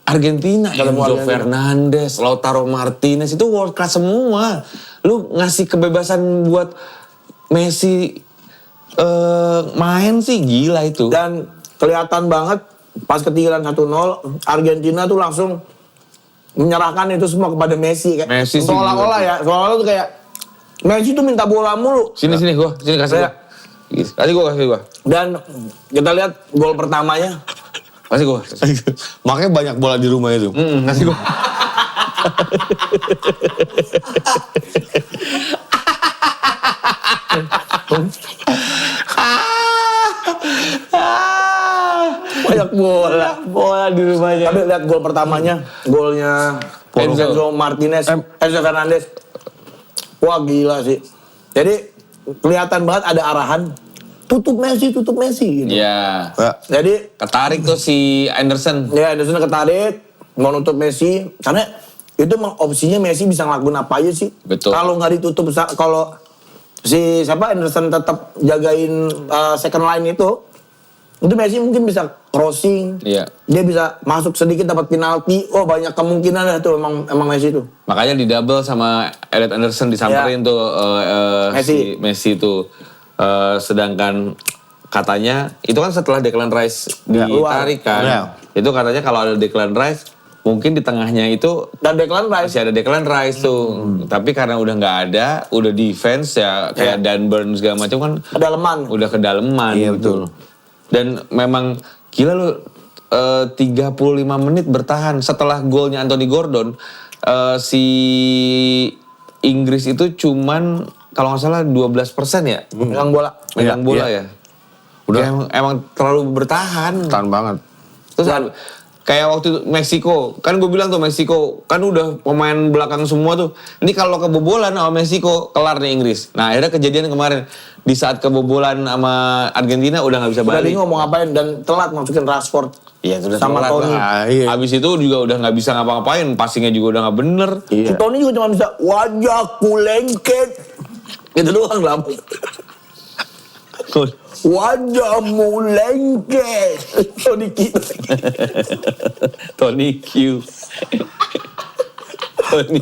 Argentina, Enzo Fernandez, Lautaro Martinez itu world class semua. Lu ngasih kebebasan buat Messi main sih gila itu. Dan kelihatan banget pas ketinggalan 1-0, Argentina tuh langsung menyerahkan itu semua kepada Messi. Messi sih seolah-olah gila. ya, seolah-olah tuh kayak Messi tuh minta bola mulu. Sini kasih gua. Kasih gua. Dan kita lihat gol pertamanya. Kasih gua. Makanya banyak bola di rumah itu. Kasih gua. Banyak bola di rumahnya. Tapi lihat gol pertamanya, golnya Enzo Martinez, Enzo Fernandez. Wah gila sih. Jadi kelihatan banget ada arahan tutup Messi gitu. Iya. Jadi Ketarik tuh si Anderson. ya Anderson ketarik mau nutup Messi karena itu emang opsinya Messi bisa ngelakuin apa aja sih. Betul. Kalau nggak ditutup, kalau si Anderson tetap jagain second line itu Messi mungkin bisa crossing. Iya. Dia bisa masuk sedikit dapat penalti. Oh banyak kemungkinan lah tuh emang Messi itu. Makanya di double sama Elliot Anderson disamperin tuh si Messi itu. Sedangkan katanya itu kan setelah Declan Rice ditarik kan. Ya. Itu katanya kalau ada Declan Rice mungkin di tengahnya itu Dan Declan Rice. masih ada Declan Rice tuh. Tapi karena udah nggak ada, udah defense ya kayak Dan Burn segala macam kan Kedalaman. udah kedalaman. Iya, gitu. betul. Dan memang gila lu 35 menit bertahan setelah golnya Anthony Gordon si Inggris itu cuman kalau nggak salah 12% ya Megang bola. megang bola Iya. ya. Udah emang terlalu bertahan. Tahan banget. Terus kayak waktu itu Meksiko, kan gue bilang tuh Meksiko kan udah pemain belakang semua tuh. Ini kalau kebobolan sama Meksiko kelar nih Inggris. Nah akhirnya kejadian kemarin di saat kebobolan sama Argentina udah nggak bisa Udah balik. bingung mau ngapain dan telat masukin Rashford. Iya sudah sama telat Toni. lah. Iya. Abis itu juga udah nggak bisa ngapa-ngapain, passingnya juga udah nggak bener. Iya. Toni juga cuma bisa wajahku lengket. Gitu doang lah. Wajahmu lengket. Toni kita. Tony Q. Tony.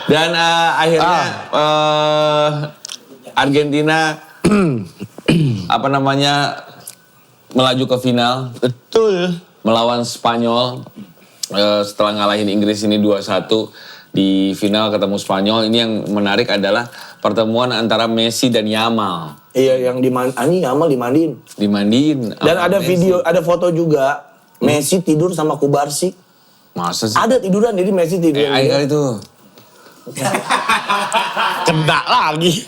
Dan akhirnya Argentina apa namanya melaju ke final Betul. melawan Spanyol setelah ngalahin Inggris ini 2-1 di final ketemu Spanyol. Ini yang menarik adalah pertemuan antara Messi dan Yamal. Iya yang Yamal dimandiin. Dimandiin. Dan sama ada Messi. video, ada foto juga Messi tidur sama Kubarsi. Masa sih? Ada tiduran jadi Messi tidur. Ayo kali itu. Kena lagi.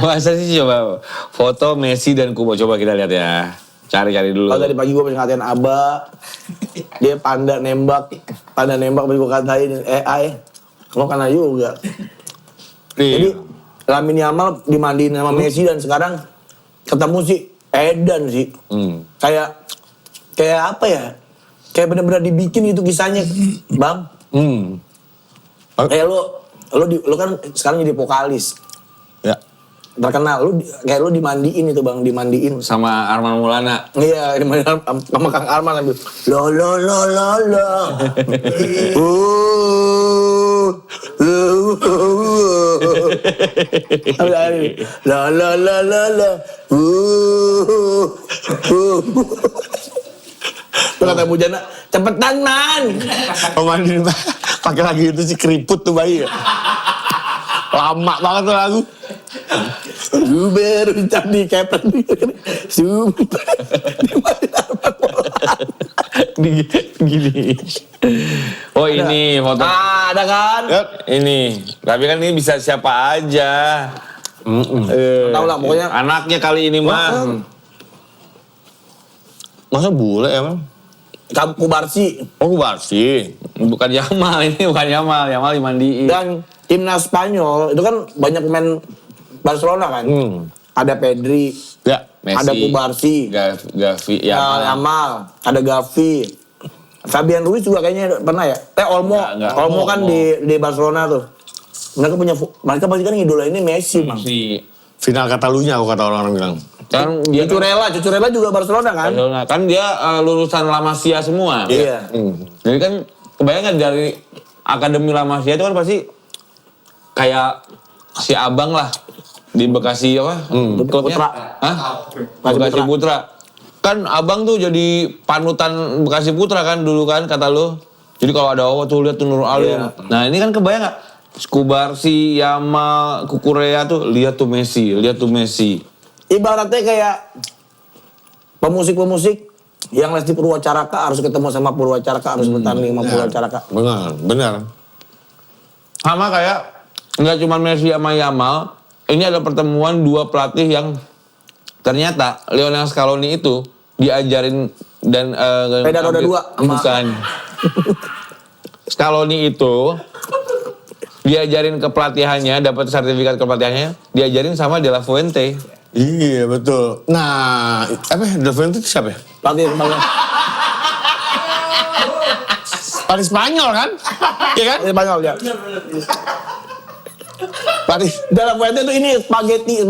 Masa sih coba foto Messi dan Kubo, coba kita lihat ya. Cari-cari dulu. Kalau tadi pagi gue pengen ngatain Aba, dia panda nembak pengen gue katain AI. Lo kena juga. Jadi Lamine Yamal dimandiin sama Messi dan sekarang ketemu si Edan sih. Kayak apa ya? Kayak bener-bener dibikin itu kisahnya, Bang. Kayak lo Lu kan sekarang jadi vokalis. Ya. Terkenal, kayak lu dimandiin itu Bang, dimandiin. Sama Arman Maulana. Iya, dimandiin sama Kang Arman ambil. La. La. Terus kata Bu Jana, cepetan man. Pemandiin pakai lagu itu sih keriput tuh bayi ya. Lama banget tuh lagu. Super jadi kepet. Super. Gini. Oh ini foto. Ada kan? Yap. Ini. Tapi kan ini bisa siapa aja. Tahu lah pokoknya. Anaknya kali ini mah. Masa bule emang? Kamu Barsi Oh, Barsi. Bukan Yamal ini, bukan Yamal. Yamal dimandiin. dan timnas Spanyol itu kan banyak pemain Barcelona kan. Ada Pedri, Ya. Messi. ada Kubarsi, Gavi. Yamal, ada Gavi. Fabian Ruiz juga kayaknya pernah ya. Olmo, Enggak. Olmo kan di Barcelona tuh. Mereka pasti kan idola ini Messi, Bang. Si Final Catalunya aku kata orang-orang bilang. kan dia Cucurella juga Barcelona kan? Barcelona. Kan dia lulusan La Masia semua. Iya. Jadi kan kebayang dari Akademi La Masia itu kan pasti kayak si Abang lah di Bekasi apa? Klubnya? Putra. Hah? Bekasi Bekasi Putra. Kan Abang tuh jadi panutan Bekasi Putra kan dulu kan kata lu. Jadi kalau ada tuh lihat tuh Nurul Alim. Iya. Nah, ini kan kebayang gak? Kubarsi, Yamal, Kukurea tuh lihat tuh Messi. Ibaratnya kayak pemusik-pemusik yang les di Purwacaraka harus ketemu sama Purwacaraka, harus bertanding sama Purwacaraka. Benar. Sama kayak nggak cuma Messi sama Yamal, ini ada pertemuan dua pelatih yang ternyata Lionel Scaloni itu diajarin dan Sepeda roda dua sama- bukan. Scaloni itu diajarin kepelatihannya, dapat sertifikat kepelatihannya, diajarin sama De La Fuente. Iya, betul. Nah, De Fuente itu siapa ya? Pelatih Spanyol. Pelatih Spanyol kan? Iya kan? Pelatih Spanyol ya. Pelatih Dalam Fuente itu ini spaghetti.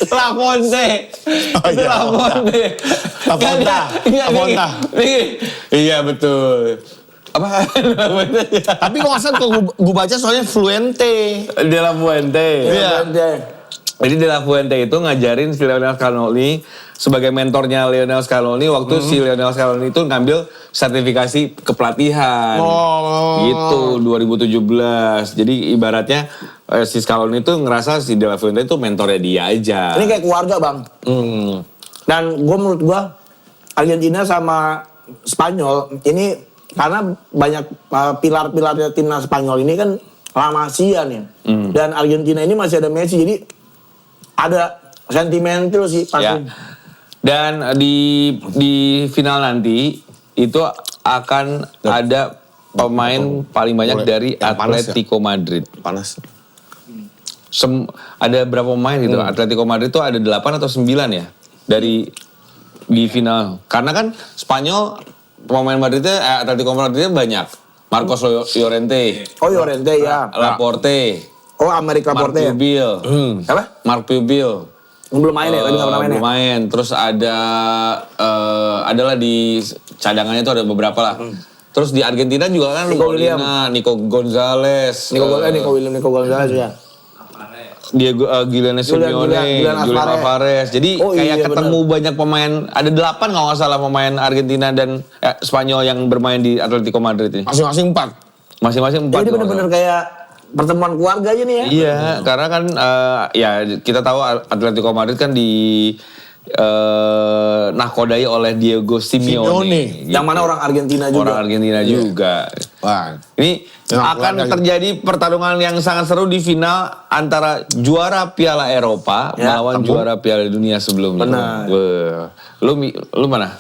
La Fuente. Oh, Itu iya. La Fuente. La Fonta. Iya, La Fonta. Iya betul. Apa? La Fuente. Tapi kok nggak salah kalau gue baca soalnya Fluente. De La Fuente. Iya. Jadi De La Fuente itu ngajarin si Lionel Scaloni sebagai mentornya Lionel Scaloni waktu si Lionel Scaloni itu ngambil sertifikasi kepelatihan. Oh. Gitu 2017. Jadi ibaratnya si Scaloni itu ngerasa si De La Fuente itu mentornya dia aja. Ini kayak keluarga Bang. Dan menurut gue Argentina sama Spanyol ini karena banyak pilar-pilarnya timnas Spanyol ini kan La Masia nih. Dan Argentina ini masih ada Messi jadi ada sentimental sih pasti. Ya. Dan di final nanti itu akan ada pemain paling banyak Boleh. dari Yang panas ya? Atletico Madrid. Panas. Ada berapa pemain gitu? Atletico Madrid itu ada 8 atau 9 ya di final. Karena kan Spanyol pemain Madridnya Atletico Madridnya banyak. Marcos Llorente, Oh Llorente ya. Laporte, Oh Amerika Mark Porte ya. Pubil. Apa? Mark Pubil. Belum main ya? Tadi nggak pernah main ya? Belum main. Terus adalah di cadangannya itu ada beberapa lah. Terus di Argentina juga kan Nico William. Nico Gonzalez, Nico Gonzalez ya. Diego Giuliano Simeone, Julian Julian Alvarez. Jadi Oh, kayak iya, ketemu banyak pemain, ada 8 kalau nggak salah pemain Argentina dan Spanyol yang bermain di Atletico Madrid ini. Masing-masing 4. Masing-masing 4. Jadi bener-bener kayak pertemuan keluarga aja nih ya. Iya, karena kan ya kita tahu Atletico Madrid kan nakodai oleh Diego Simeone. Yang mana orang Argentina juga. Orang Argentina juga. Wah. Ini akan terjadi pertarungan yang sangat seru di final antara juara Piala Eropa Ya, melawan juara Piala Dunia sebelumnya. Benar. Wah. Lu mana?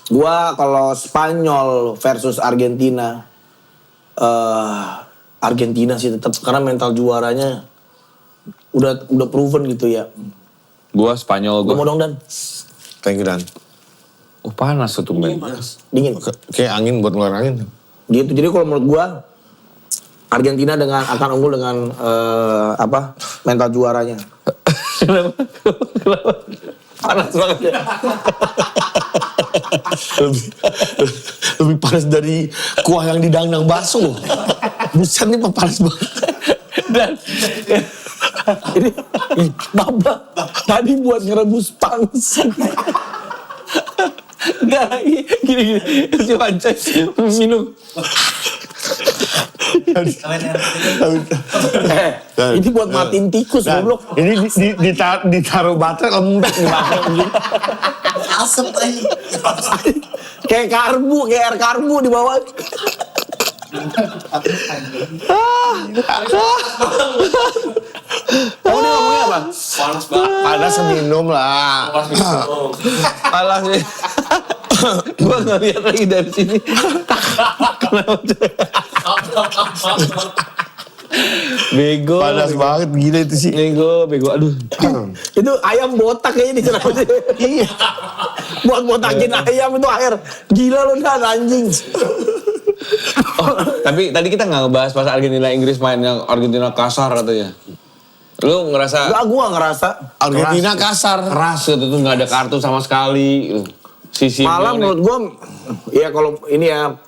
Gua kalau Spanyol versus Argentina, Argentina sih tetap karena mental juaranya udah proven gitu ya. Gua Spanyol Gua mau gua. dong Dan. Thank you, Dan. Oh panas tuh Ben. Dingin. Kayak angin buat ngeluarin angin. Gitu. Jadi kalau menurut gua Argentina akan unggul dengan mental juaranya. Kenapa? Panas banget ya. Lebih panas dari kuah yang didangdang bakso. Buset nih panas banget. Dan Ini Baba tadi buat ngerebus pangsit. enggak gini. Si Pancai minum. Ini buat matiin tikus goblok. Ini ditaruh baterai lembek nih bakso. Asem aja. Kayak karbu, kayak air karbu di bawah. Kamu nih ngomongnya apa? Panas banget. Panas minum lah. Malah sih. Gua ngeliat lagi dari sini. Bego. Panas banget gila itu sih. Bego. Aduh. Itu ayam botak kayaknya di sana. Iya. Buat botakin ayam itu air. Gila lo Dan anjing. Tapi tadi kita nggak ngebahas pas Argentina Inggris main yang Argentina kasar katanya. Lu ngerasa Enggak, gua ngerasa. Argentina kasar. keras gitu tuh nggak ada kartu sama sekali. Sisi Malah menurut gua, ya kalau ini ya,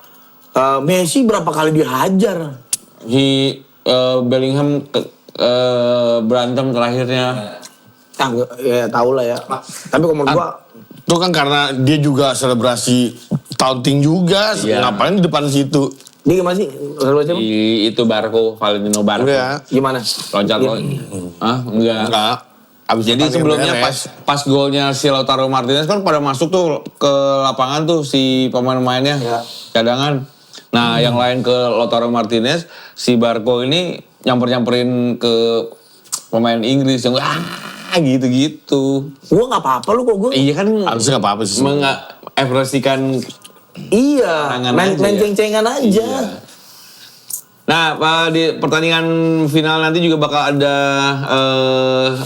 Messi berapa kali dihajar. Bellingham berantem terakhirnya. Ya tau lah ya. Tapi kalau menurut gua, Itu kan karena dia juga selebrasi taunting juga. Iya. Ngapain di depan situ? dia gimana sih? Itu Valentino Barco. Udah. Gimana? Loncat lo. Hah? Enggak. Enggak. Abis Jadi sebelumnya pas golnya si Lautaro Martinez kan pada masuk tuh ke lapangan tuh si pemain-pemainnya Ya. cadangan. Nah yang lain ke Lautaro Martinez, si Barco ini nyamperin ke pemain Inggris yang gitu-gitu. Gua nggak apa-apa lu kok gua. Iya kan harusnya nggak apa-apa sih. mengekspresikan. Iya, Tangan main aja ya. ceng-cengan aja. Iya. Nah, di pertandingan final nanti juga bakal ada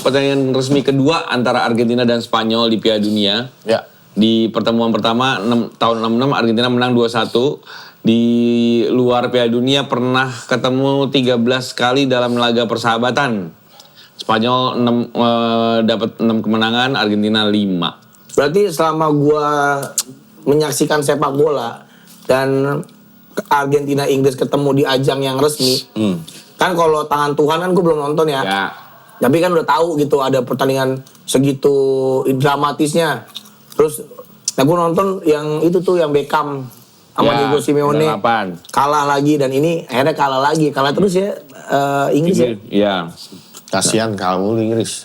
pertandingan resmi kedua antara Argentina dan Spanyol di Piala Dunia. Ya. Di pertemuan pertama tahun 66 Argentina menang 2-1. Di luar Piala Dunia pernah ketemu 13 kali dalam laga persahabatan. Spanyol dapat 6 kemenangan, Argentina 5. Berarti selama gua menyaksikan sepak bola dan Argentina Inggris ketemu di ajang yang resmi, kan kalau tangan Tuhan kan gue belum nonton ya. Ya. Tapi kan udah tahu gitu ada pertandingan segitu dramatisnya. Terus, nah gue nonton yang itu tuh yang Beckham sama Ya, Diego Simeone 98. kalah lagi dan ini akhirnya kalah lagi, kalah terus ya Inggris ya. Iya. Kasihan kamu Inggris.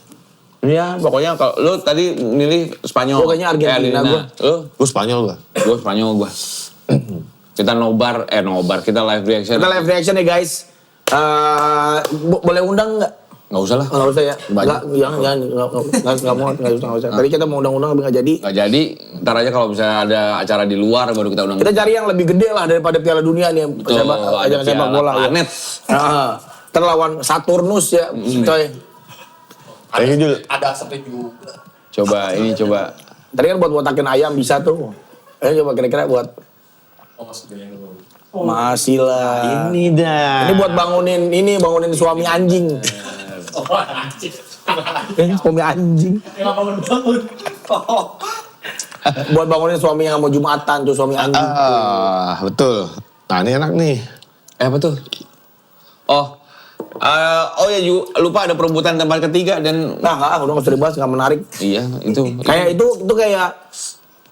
Iya, pokoknya kalau lu tadi milih Spanyol. Pokoknya Argentina gua. Lu? Gue Spanyol gua. Gue Spanyol gua. Kita nobar, kita live reaction. Kita live reaction ya guys. Boleh undang nggak? Nggak usah lah. Nggak usah ya. Banyak. Jangan nggak usah. Tadi kita mau undang-undang tapi nggak jadi. Nggak jadi, ntar aja kalau misalnya ada acara di luar baru kita undang. Kita cari yang lebih gede lah daripada Piala Dunia nih, Betul, ajang sepak Piala bola ya. Planet. Terlawan Saturnus ya, coy. Ayo Jul. Ada asapnya juga. Coba. Tadi kan buat botakin ayam bisa tuh. Coba kira-kira buat Oh, maksudnya yang dulu. masih lah. Ini dah. Ini buat bangunin suami anjing. Oh, anjing. Suami anjing. Yang bangun-bangun. Oh. Buat bangunin suami yang mau Jumatan tuh suami anjing. Betul. Nah ini enak nih. Apa tuh? Oh ya lupa ada perebutan tempat ketiga dan Nah, udah nggak usah dibahas, nggak menarik. iya itu. Kayak itu kayak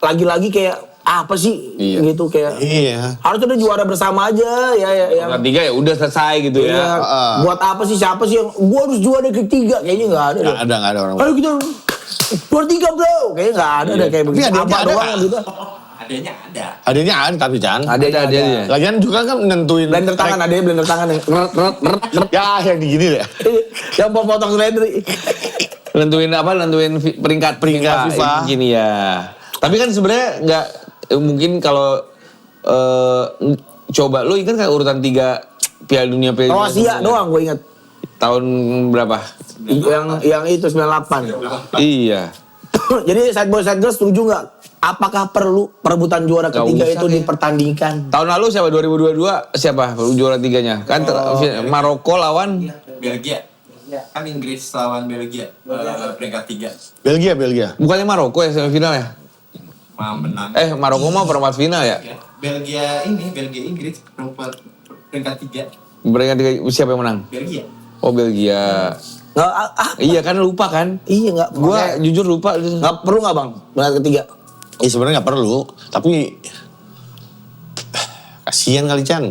lagi-lagi kayak apa sih Iya. gitu kayak. Iya. Harusnya udah juara bersama aja ya yang Tempat ketiga ya udah selesai gitu iya, ya. buat apa sih siapa sih yang gua harus juara ketiga kayaknya nggak ada. deh. Nggak ada orang. Ayo kita juara tiga bro, kayaknya nggak ada deh kayak begitu. adanya Apa ada, doang Kak. gitu. Adanya ada. Adanya ada tapi Chan. Ada. Lagian juga kan nentuin. Blender tangan, ada yang blender tangan yang ret. Ya yang digini deh. Yang potong blender. Nentuin peringkat FIFA. Gini ya. Tapi kan sebenarnya nggak mungkin kalau coba lu ingat kan urutan 3 Piala Dunia Kroasia doang gue ingat. tahun berapa? Yang itu 98. Iya. Jadi side boy side girl setuju nggak? apakah perlu perebutan juara Nggak ketiga usah itu ya. dipertandingkan? Tahun lalu siapa 2022 siapa juara tiganya? Kan Maroko lawan Belgia. Kan Inggris lawan Belgia. Peringkat 3. Belgia. bukannya Maroko ya semifinal ya? Menang. Maroko mah perempat final ya? Ya, Belgia Inggris peringkat 3. Peringkat tiga siapa yang menang? Belgia. Oh Belgia. Nggak, Iya kan lupa kan? iya nggak. Gua Makanya jujur lupa. nggak perlu nggak bang peringkat ketiga? Ya sebenarnya nggak perlu, tapi kasihan kali Chan.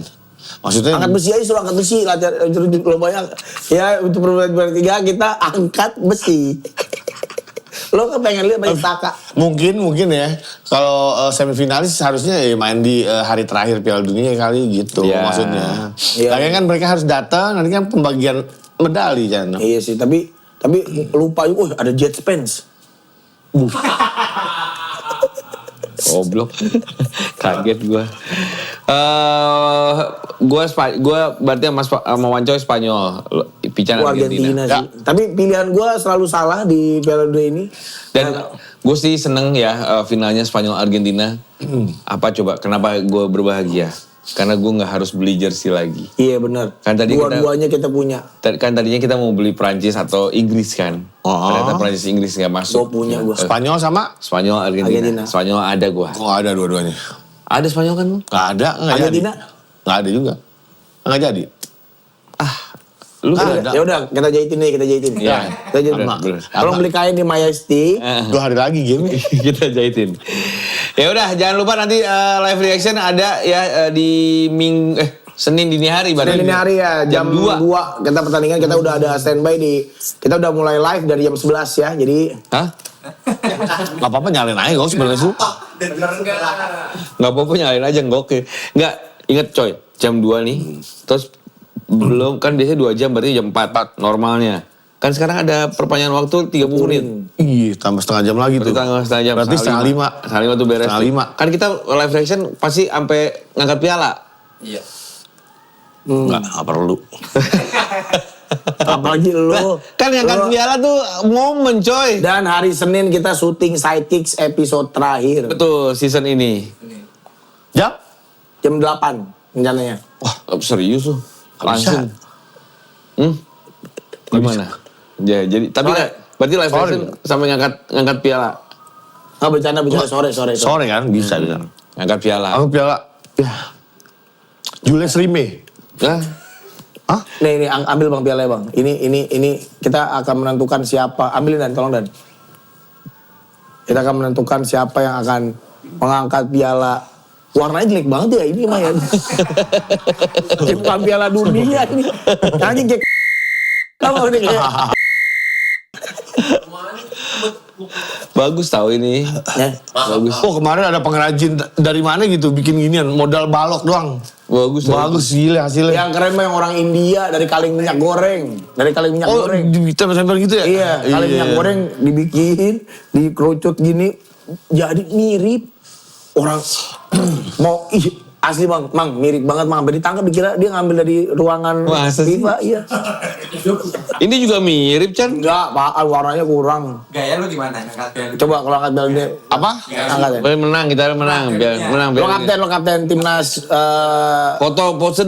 Maksudnya Angkat besi aja, suruh angkat besi, latihan lombanya. Ya untuk perebutan juara ketiga kita angkat besi. Lo kan pengen lihat banyak taka. mungkin ya kalau semifinalis harusnya ya main di hari terakhir Piala Dunia kali gitu Ya. maksudnya. Iya. Lagi kan mereka harus datang, nanti kan pembagian medali Chan. Iya sih, tapi lupa juga, ada Jet Spence. Goblok. Kaget gua. Gua berarti sama Wancoy Spanyol, Pican Argentina Argentina. sih. Tapi pilihan gue selalu salah di Piala Dunia ini. Dan gue sih seneng ya finalnya Spanyol Argentina. Apa coba? Kenapa gue berbahagia? Karena gue nggak harus beli jersey lagi. Iya benar. Kan tadi Dua-duanya kita punya. Kan tadinya kita mau beli Prancis atau Inggris kan. Oh. Ternyata Prancis Inggris nggak masuk. Gue punya gue. Spanyol sama? Spanyol Argentina. Argentina. Spanyol ada gue. Oh ada dua-duanya. Ada Spanyol kan? Nggak ada, nggak jadi. Argentina? Nggak ada juga. Nggak jadi. Lu Ah, kan ada. Ya udah kita jahitin nih, kita jahitin. Iya. Kita jahitin. Bener. Tolong beli kain di Majestic. 2 hari lagi game. kita jahitin. Ya udah, jangan lupa nanti live reaction ada ya di Senin dini hari berarti. Senin dini hari ya jam 2 kita pertandingan, kita udah ada standby kita udah mulai live dari jam 11 ya. Jadi Hah? Gak apa-apa nyalain aja kok sebenarnya tuh. Nggak apa-apa nyalain aja nggak oke. Nggak, inget coy, jam 2 nih. Terus belum kan biasanya 2 jam berarti jam 4 normalnya. Kan sekarang ada perpanjangan waktu 30 menit. Iya, tambah setengah jam lagi tuh. Berarti setengah jam. Berarti setengah 5. Setengah 5 tuh beres. Setengah 5. Kan kita live reaction pasti sampai ngangkat piala. Iya. Nggak perlu. apalagi lu. Kan ngangkat piala tuh momen coy. Dan hari Senin kita syuting Sidekicks episode terakhir. Betul, season ini. Jam? Jam 8 rencananya. Wah, serius tuh. Nggak bisa. Langsung. Gimana? Ya, jadi tapi Sore. nggak, berarti live Sore. reaction sampai ngangkat piala. Nggak bercanda sore. Sore kan bisa dengar. Ngangkat piala. Aku piala. Ya. Julius Rime. Hah? Hah? Nih ambil bang pialanya bang. Ini kita akan menentukan siapa. Ambilin Dan, tolong Dan. Kita akan menentukan siapa yang akan mengangkat piala. Warnanya jelek banget ya ini mah ya. Bukan piala dunia ini. Anjing kayak kamu nih kayak. Bagus tahu ini. Ya. Bagus. Oh kemarin ada pengrajin dari mana gitu bikin ginian modal balok doang. Bagus. Bagus gila hasilnya. Yang keren mah yang orang India dari kaleng minyak goreng. Dari kaleng minyak Oh goreng. ditempel gitu ya? Iya, kaleng minyak goreng dibikin, dikerucut gini, jadi mirip orang mau asli bang, mang mirip banget mang. Sampai ditangkap dikira dia ngambil dari ruangan Masa sih? FIFA, iya. Ini juga mirip Chan. Enggak, Pak, warnanya kurang. Gaya lu gimana ngangkat Coba kalau angkat belnya Apa? angkat ya. Boleh menang, kita menang, biar menang. Lo Biar kapten timnas foto pose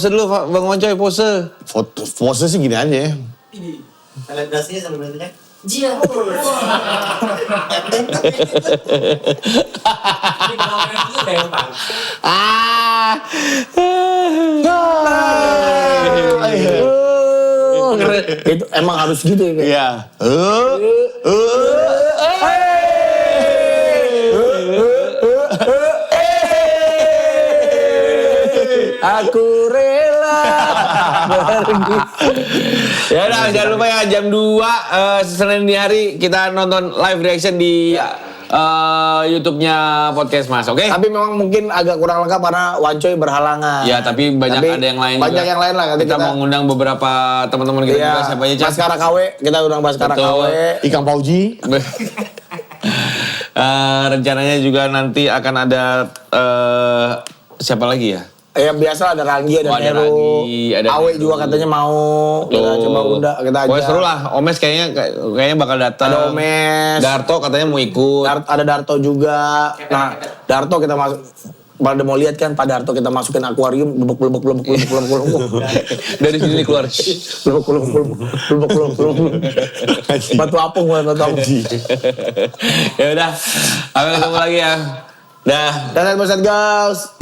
dulu, Bang Wancoy pose. Foto pose sih gini aja ya. Selebrasinya selebrasinya Jia. Ah. keren. Itu emang harus gitu ya. Kayak. Iya. Aku rela pergi. Ya udah, jangan lupa ya jam 2 Senin dini hari kita nonton live reaction di YouTube-nya Podcast Mas, oke? Tapi memang mungkin agak kurang lengkap karena Wancoy berhalangan. Ya, tapi banyak ada yang lain juga. Banyak yang lain lah. Nanti Kita mau ngundang beberapa teman-teman kita juga, siapa aja, Chan? Baskara KW, kita undang Baskara Betul. KW. Ikang Pauji. Rencananya juga nanti akan ada siapa lagi ya? Ya biasa ada Ranggi, ada Oh, ada Nero, Ranggi, ada Awe Nero. juga katanya mau. Kita coba undang, kita Pokoknya ajak. seru lah. Omes kayaknya bakal datang. Ada Omes. Darto katanya mau ikut. Ada Darto juga. Nah, Darto kita masuk. Pada mau lihat kan Pak Darto kita masukin akuarium blebek. Dari sini keluar. Blebek. Batu apung. Ya udah. Sampai ketemu lagi ya. Dah. Dan Boset Girls.